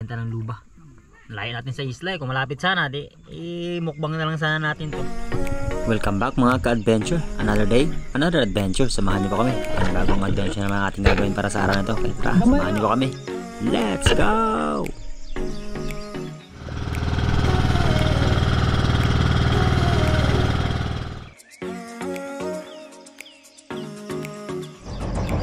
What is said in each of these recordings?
punta ng luba. Layo natin sa isla eh. Kung malapit sana, di mukbang na lang sana natin to. Welcome back mga ka-adventure. Another day, another adventure. Samahan niyo pa kami. Ang bagong adventure naman ating gagawin para sa araw na to. Kaya tara, samahan niyo pa kami. Let's go!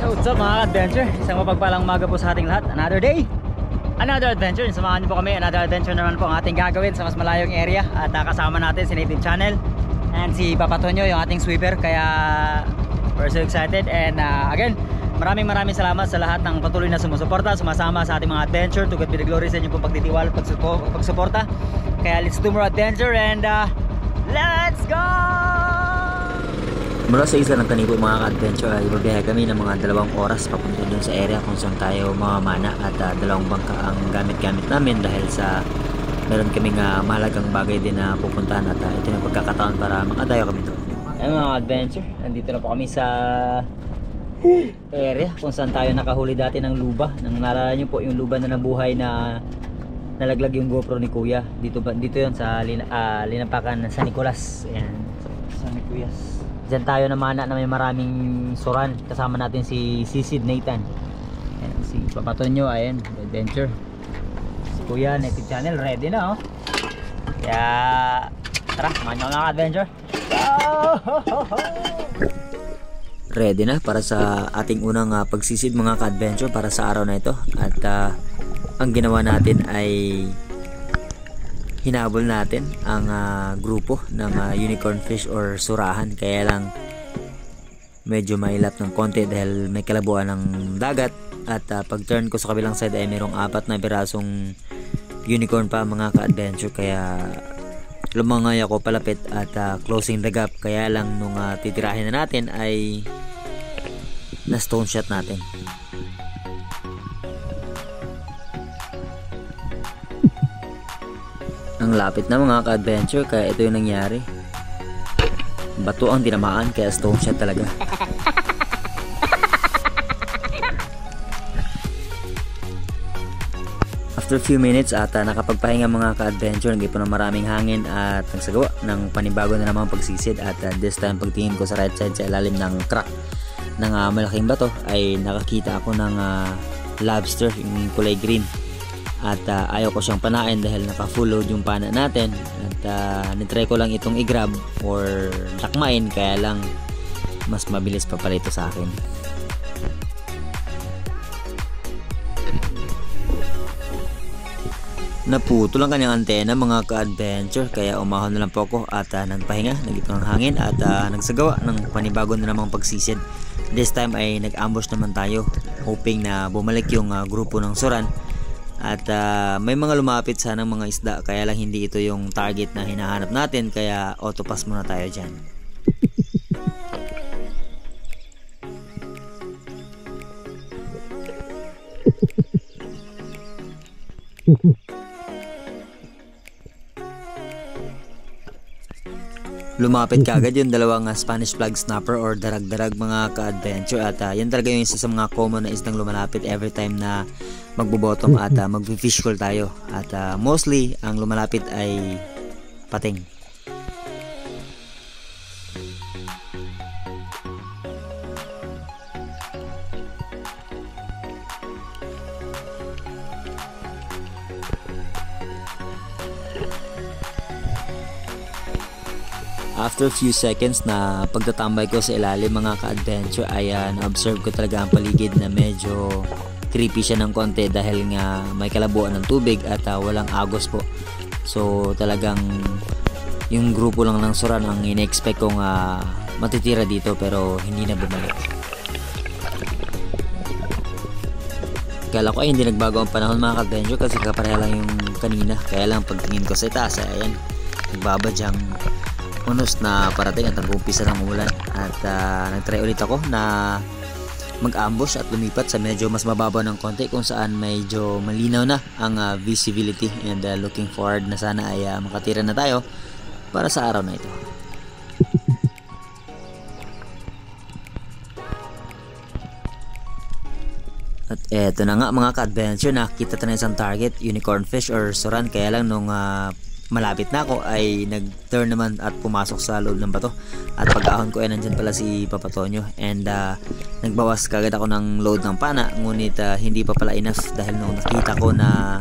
What's up mga adventure? Isang mapagpalang umaga po sa ating lahat. Another day, another adventure. Samahan niyo po kami. Another adventure naman po ang ating gagawin sa mas malayong area. At kasama natin si Native Channel and si Papa Tonyo, yung ating sweeper. Kaya we're so excited. And again, maraming salamat sa lahat ng patuloy na sumusuporta, sumasama sa ating mga adventure. To God be the glory sa inyong pagtitiwala at pagsuporta. Kaya let's do more adventure and let's go! Mula sa isla ng Kanibo mga ka-adventure ay babiyahe kami ng mga 2 oras papunta dun sa area kung saan tayo mamamana. At 2 bangka ang gamit-gamit namin dahil sa meron kaming mahalagang bagay din na pupuntahan. At ito yung pagkakataon para makadayo kami doon. Ayun mga adventure, nandito na po kami sa area kung saan tayo nakahuli dati ng luba. Nang naalala nyo po yung luba na nabuhay na nalaglag yung GoPro ni Kuya. Dito yun sa linampakan ng San Nicolas. Ayan, San Nicolas. Diyan tayo namana na may maraming suran. Kasama natin si Sisid Nathan. Ayan, si Papa Tonyo, ayan, adventure. Si Kuya, Native Channel, ready na oh. Kaya tara, manyo mga adventure. Ready na para sa ating unang pagsisid mga ka-adventure para sa araw na ito. At ang ginawa natin ay hinabol natin ang grupo ng unicorn fish or surahan. Kaya lang medyo mailap ng konti dahil may kalabuan ng dagat. At pag turn ko sa kabilang side ay mayroong 4 na pirasong unicorn pa mga ka-adventure. Kaya lumangay ako palapit at closing the gap. Kaya lang nung titirahin na natin ay na stone shot natin. Ang lapit na mga ka-adventure, kaya ito yung nangyari. Bato ang tinamaan kaya stone shot talaga. After a few minutes at nakapagpahinga mga ka-adventure, nagay po ng maraming hangin at nagsagawa ng panibago na namang pagsisid. At this time pagtingin ko sa right side sa ilalim ng crack ng malaking bato ay nakakita ako ng lobster, yung kulay green. At ayaw ko siyang panain dahil naka-full load yung pana natin. At nitry ko lang itong i-grab or lakmain, kaya lang mas mabilis pa pala ito sa akin. Naputo lang kanyang antena mga ka-adventure, kaya umahon na lang po ako at nagpahinga, nagipon ng hangin at nagsagawa ng panibago na namang pagsisid. This time ay nag-ambush naman tayo, hoping na bumalik yung grupo ng suran. At may mga lumapit sanang mga isda, kaya lang hindi ito yung target na hinahanap natin, kaya autopass muna tayo dyan. Lumapit kaagad yung 2 Spanish flag snapper or darag-darag mga ka-adventure. At yan talaga yung isa sa mga common na isdang lumalapit every time na magbo-bottom at mag-fish call tayo. At mostly ang lumalapit ay pating. After a few seconds na pagtatambay ko sa ilalim mga ka-adventure ay na-observe ko talaga ang paligid na medyo creepy siya ng konti dahil nga may kalabuan ng tubig at walang agos po. So talagang yung grupo lang ng suran ang ina-expect kong matitira dito, pero hindi na bumalik. Kala ko ay hindi nagbago ang panahon mga ka-adventure kasi kapareha lang yung kanina. Kaya lang pagtingin ko sa itaas ay ayan, nagbabadyang unos na parating at nag-umpisa ng ulan. At nag-try ulit ako na mag-ambush at lumipat sa medyo mas mababaw ng konti kung saan medyo malinaw na ang visibility. And looking forward na sana ay makatira na tayo para sa araw na ito. At Eto na nga mga ka-adventure, nakita tayo isang target, unicorn fish or suran. Kaya lang nung malapit na ako ay nag-turn naman at pumasok sa loob ng bato. At pag-ahon ko ay nandyan pala si Papa Tonyo. And nagbawas kagad ako ng load ng pana. Ngunit hindi pa pala enough dahil nung nakita ko na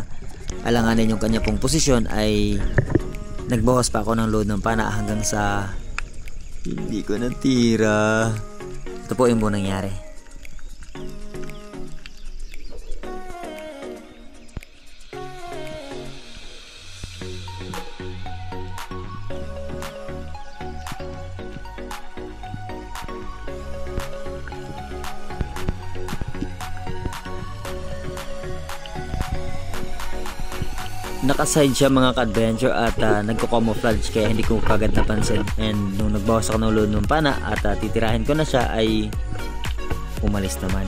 alanganin yung kanya pong posisyon ay nagbawas pa ako ng load ng pana hanggang sa hindi ko natira. Ito po yung buong nangyari. Nakaside siya mga ka-adventure at nagko-camouflage kaya hindi ko kagad napansin. And nung nagbawas ako ng load ng pana at titirahin ko na siya ay umalis naman.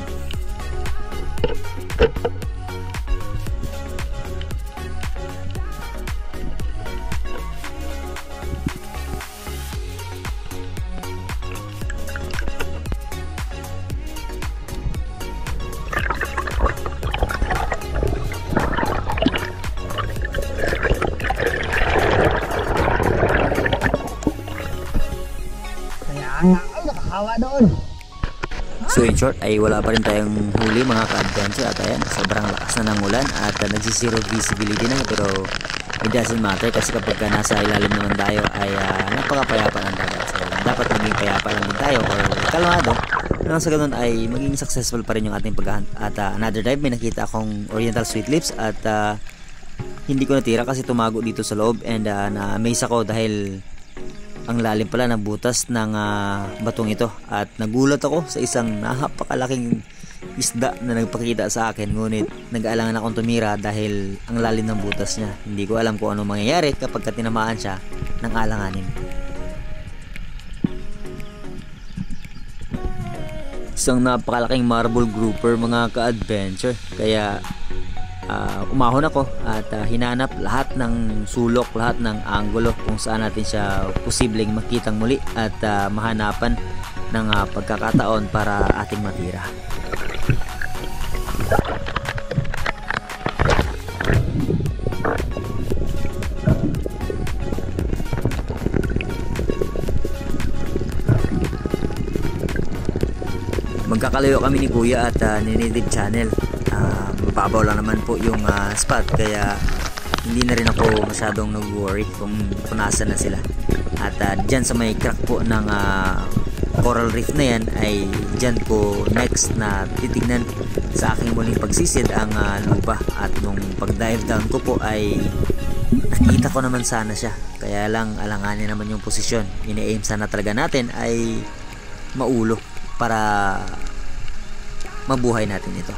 So in short ay wala pa rin tayong huli mga ka-adventure at ayan, sobrang lakas na ng ulan at nagsisiro visibility na, pero it doesn't matter kasi kapag nasa ilalim naman tayo ay napakapayapa ng dagat. So dapat maging payapa lang din tayo or kalmado nang sa ganun ay maging successful pa rin yung ating paghahunt. At another dive, may nakita akong oriental sweet lips at hindi ko natira kasi tumago dito sa loob. And na-amaze ako dahil ang lalim pala ng butas ng batong ito at nagulat ako sa isang napakalaking isda na nagpakita sa akin. Ngunit nag-aalangan akong tumira dahil ang lalim ng butas niya. Hindi ko alam kung ano mangyayari kapag tinamaan siya ng alanganin. Isang napakalaking marble grouper mga ka-adventure, kaya umahon ako at hinanap lahat ng sulok, lahat ng anggulo kung saan natin siya posibleng makitang muli at mahanapan ng pagkakataon para ating matira. Magkakalayo kami ni Kuya at ni Native Channel. Mababaw lang naman po yung spot, kaya hindi na rin ako masyadong nag-worry kung nasan na sila. At dyan sa may crack po ng coral reef na yan ay dyan ko next na titignan sa aking muling pagsisid ang lupa. At nung pag-dive down ko po ay nakita ko naman sana siya, kaya lang alanganin naman yung posisyon. Ini-aim sana talaga natin ay maulo para mabuhay natin ito.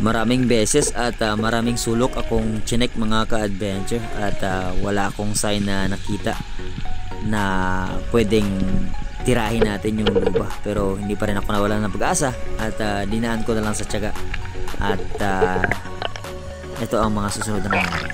Maraming beses at maraming sulok akong chinek mga ka-adventure at wala akong sign na nakita na pwedeng tirahin natin yung luba. Pero hindi pa rin ako nawalan ng pag-asa at dinaan ko na lang sa tiyaga. At ito ang mga susunod na nangyari.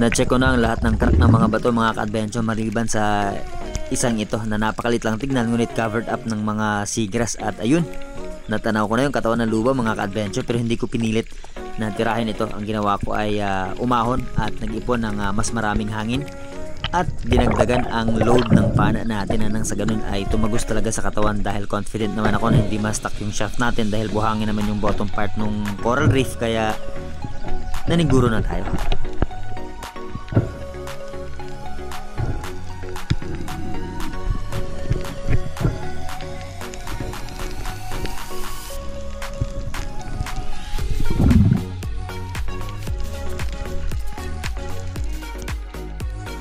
Na-check ko na ang lahat ng crack ng mga bato mga ka-adventure maliban sa isang ito na napakalit lang tignan ngunit covered up ng mga seagrass. At ayun, natanaw ko na yung katawan ng luba mga ka-adventure pero hindi ko pinilit na tirahin ito. Ang ginawa ko ay umahon at nag-ipon ng mas maraming hangin at dinagdagan ang load ng pana natin na nang sa ganun ay tumagos talaga sa katawan dahil confident naman ako na hindi ma-stuck yung shaft natin dahil buhangin naman yung bottom part ng coral reef kaya naniguro na tayo.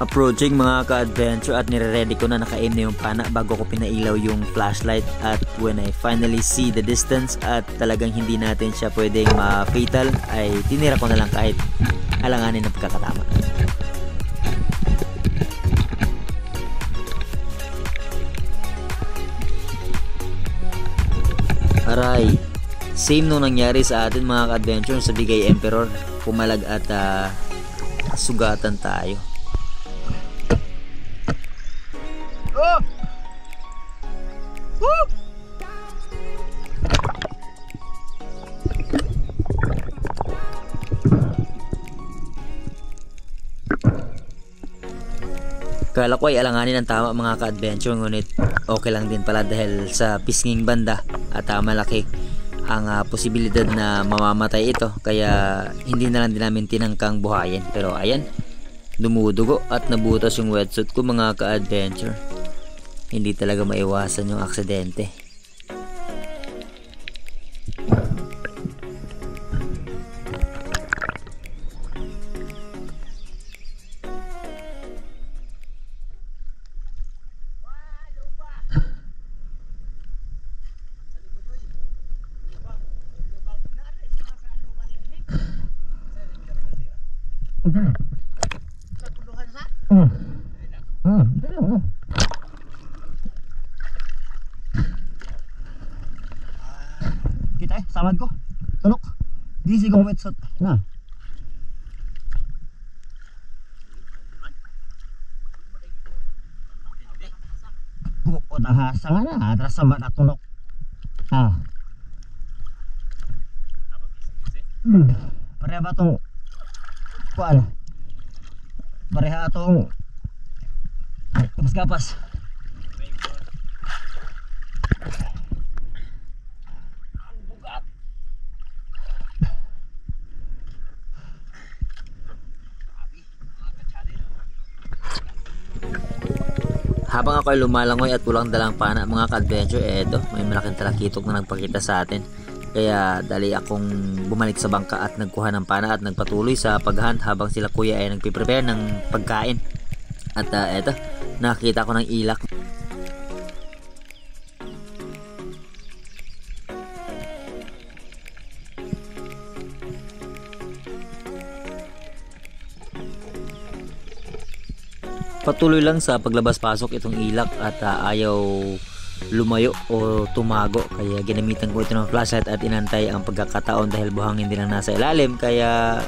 Approaching mga ka-adventure at nire-ready ko na naka-aim na yung pana bago ko pinailaw yung flashlight. At when I finally see the distance at talagang hindi natin siya pwedeng ma-fatal ay tinira ko na lang kahit alanganin ng pagkakatama. Aray, same nung nangyari sa atin mga ka-adventure sa Bigay Emperor. Pumalag at sugatan tayo. Kala ko ay alanganin ang tama mga ka-adventure ngunit okay lang din pala dahil sa pisnging banda at malaki ang posibilidad na mamamatay ito kaya hindi na lang din namin tinangkang buhayin. Pero ayan, dumudugo at nabutas yung wetsuit ko mga ka-adventure. Hindi talaga maiwasan yung aksidente. Kita samad ko. Tunok. Di sigong wetsuit na. Bukod ang hasa nga na. Atras sa mata tunok. Pareha ba itong kuan? Pareha itong kapas-kapas. Habang ako ay lumalangoy at walang dalang pana mga ka-adventure, eto may malaking talakitok na nagpakita sa atin. Kaya dali akong bumalik sa bangka at nagkuha ng pana at nagpatuloy sa paghunt habang sila kuya ay nagpiprepare ng pagkain. At eto, nakita ko ng ilak. Patuloy lang sa paglabas-pasok itong ilak at ayaw lumayo o tumago kaya ginamitan ko ito ng flashlight at inantay ang pagkakataon dahil buhangin din ang nasa ilalim kaya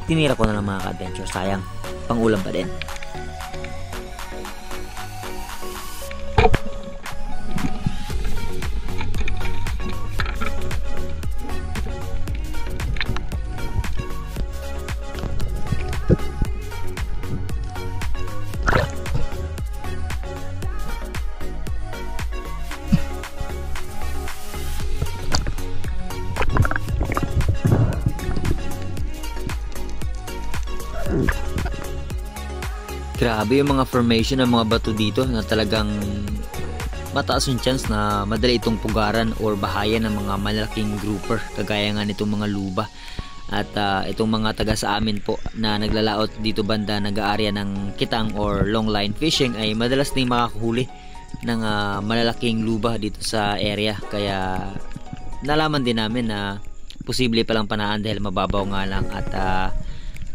tinira ko na lang mga ka-adventure. Sayang, pang-ulam pa din. Grabe yung mga formation ng mga bato dito na talagang mataas yung chance na madali itong pugaran or bahayan ng mga malalaking grouper kagaya nga nitong mga luba. At itong mga taga sa amin po na naglalaot dito banda nag-aarya ng kitang or long line fishing ay madalas na yung makakuhuli ng malalaking luba dito sa area. Kaya nalaman din namin na posible palang panaan dahil mababaw nga lang at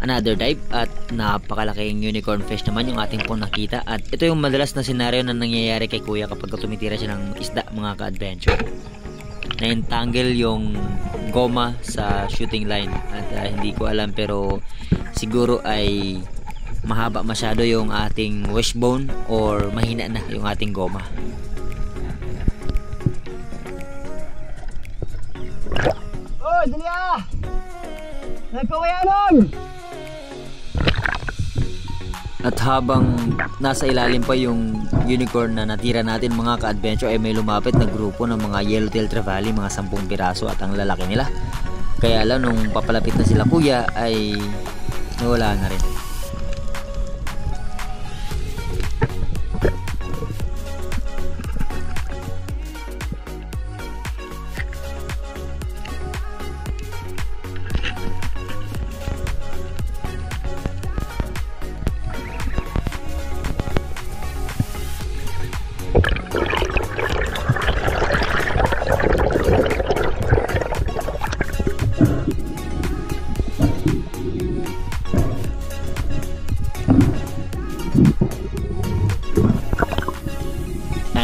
another dive at napakalaking unicorn fish naman yung ating pong nakita. At ito yung madalas na senaryo na nangyayari kay kuya kapag tumitira siya ng isda mga ka-adventure. Na-entangle yung goma sa shooting line at hindi ko alam pero siguro ay mahaba masyado yung ating wishbone or mahina na yung ating goma. Oy, dali ah! Nagkawayanon! At habang nasa ilalim pa yung unicorn na natira natin mga ka-adventure, ay may lumapit na grupo ng mga yellowtail trevally, mga 10 piraso, at ang lalaki nila. Kaya lang nung papalapit na sila kuya ay nawala na rin.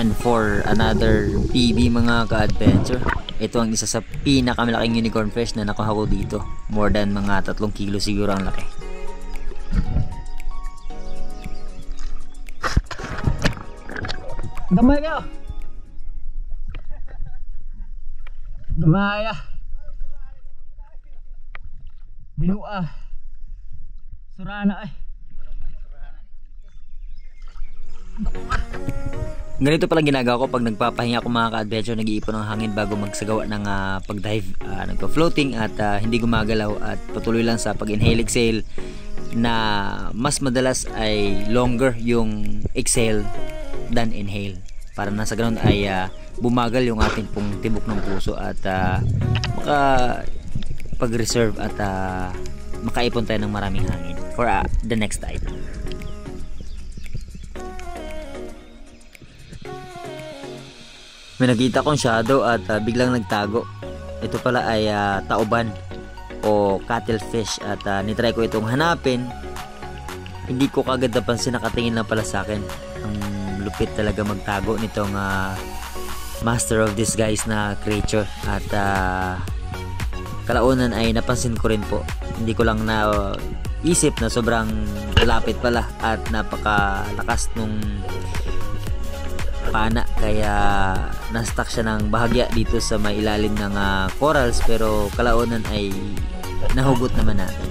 And for another PB mga ka-adventure, ito ang isa sa pinakamalaking unicorn fish na nakuha ko dito. More than mga 3 kilo siguro ang laki. Gamay kayo! Gamay ah! Binua! Surana ay! Ganito pala ginagawa ko pag nagpapahinga ako mga ka-adventure, nag-iipon ng hangin bago magsagawa ng pag-dive, nagpa-floating at hindi gumagalaw at patuloy lang sa pag-inhale exhale, na mas madalas ay longer yung exhale than inhale, para na sa ganun ay bumagal yung ating pong tibok ng puso at maka pag-reserve at makaipon tayo ng maraming hangin for the next dive. May nakita kong shadow at biglang nagtago. Ito pala ay tauban o cuttlefish at nitry ko itong hanapin. Hindi ko kagad napansin, nakatingin lang pala sa akin. Ang lupit talaga magtago nitong master of disguise na creature. At kalaunan ay napansin ko rin po. Hindi ko lang na isip na sobrang lapit pala at napakalakas nung pana, kaya na-stuck siya ng bahagya dito sa may ilalim ng corals, pero kalaunan ay nahugot naman natin.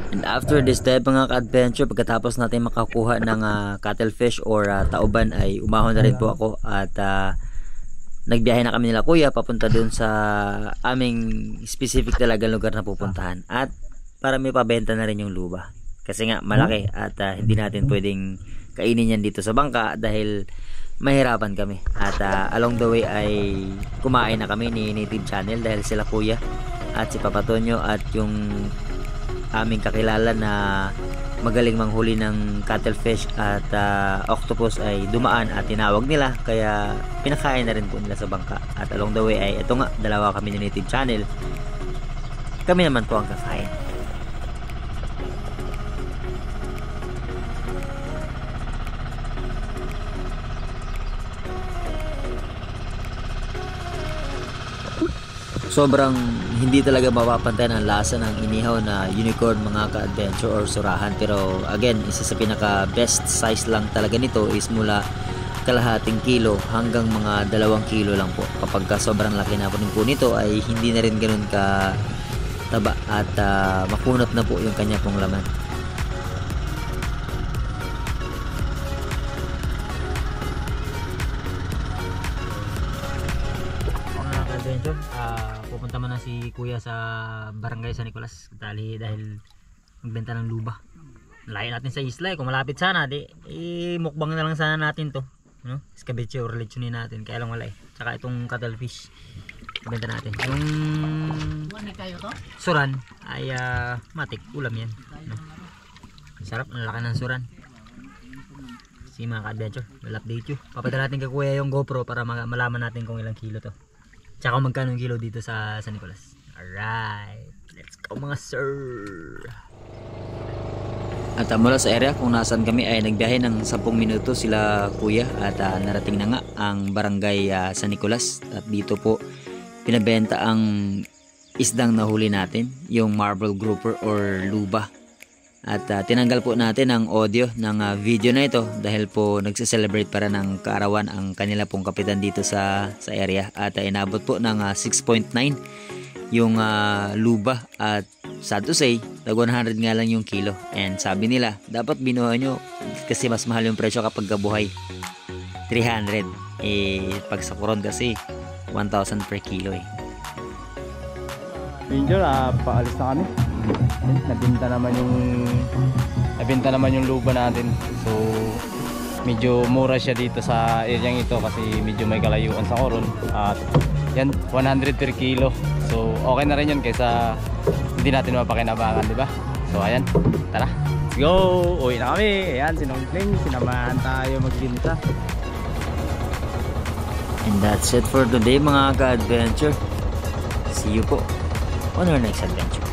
And after this dive mga ka-adventure, pagkatapos natin makakuha ng cuttlefish or tauban, ay umahon na rin po ako at nagbiyahe na kami nila kuya papunta dun sa aming specific talagang lugar na pupuntahan, at para may pabenta na rin yung luba kasi nga malaki at hindi natin pwedeng kainin yan dito sa bangka dahil mahirapan kami. At along the way ay kumain na kami ni Native Channel dahil sila kuya at si Papa Tonyo at yung aming kakilala na magaling manghuli ng cuttlefish at octopus ay dumaan at tinawag nila, kaya pinakain na rin po nila sa bangka. At along the way ay ito nga, dalawa kami ni Native Channel, kami naman po ang kakain. Sobrang hindi talaga mapapantay ang lasa ng inihaw na unicorn mga ka-adventure or surahan, pero again, isa sa pinaka best size lang talaga nito is mula kalahating kilo hanggang mga 2 kilo lang po. Kapag sobrang laki na po nito ay hindi na rin ganun ka taba at makunat na po yung kanya pong laman. Adventure, pupunta man na si kuya sa barangay San Nicolas dahil magbenta ng luba. Layo natin sa isla kung malapit sana di mukbang na lang sana natin to. ano, escabeche or lechonin natin, kaya lang wala eh. Tsaka itong cuttlefish ibenta natin. Yung suran ay matik, ulam yan, no? Sarap, ang laki ng suran. Sige mga ka-adventure, we'll update you. Papadala natin kay kuya yung GoPro para malaman natin kung ilang kilo to, tsaka magkano yung kilo dito sa San Nicolas. Alright, let's go mga sir. At mula sa area kung nasaan kami ay nagbiyahe ng 10 minuto sila kuya at narating na nga ang barangay San Nicolas. At dito po pinabenta ang isdang nahuli natin, yung marble grouper or luba. At tinanggal po natin ang audio ng video na ito dahil po nagse-celebrate para ng kaarawan ang kanila pong kapitan dito sa area. At inabot po ng 6.9 yung luba, at sad to say, tag 100 nga lang yung kilo. And sabi nila, dapat binuha nyo kasi mas mahal yung presyo kapag buhay. 300. Pag sa Coron kasi 1,000 per kilo eh. Ranger, paalis na kami. Nabenta naman yung luba natin. So medyo mura siya dito sa area ito kasi medyo may kalayuan sa Coron. At yan, 100 per kilo. So okay na rin yun kaysa hindi natin mapakinabangan, di ba? So ayan, tara, let's go. Uwi na kami. Ayan, sinongkling, sinamahan tayo magbinta. And that's it for today mga ka-adventure. See you po on our next adventure.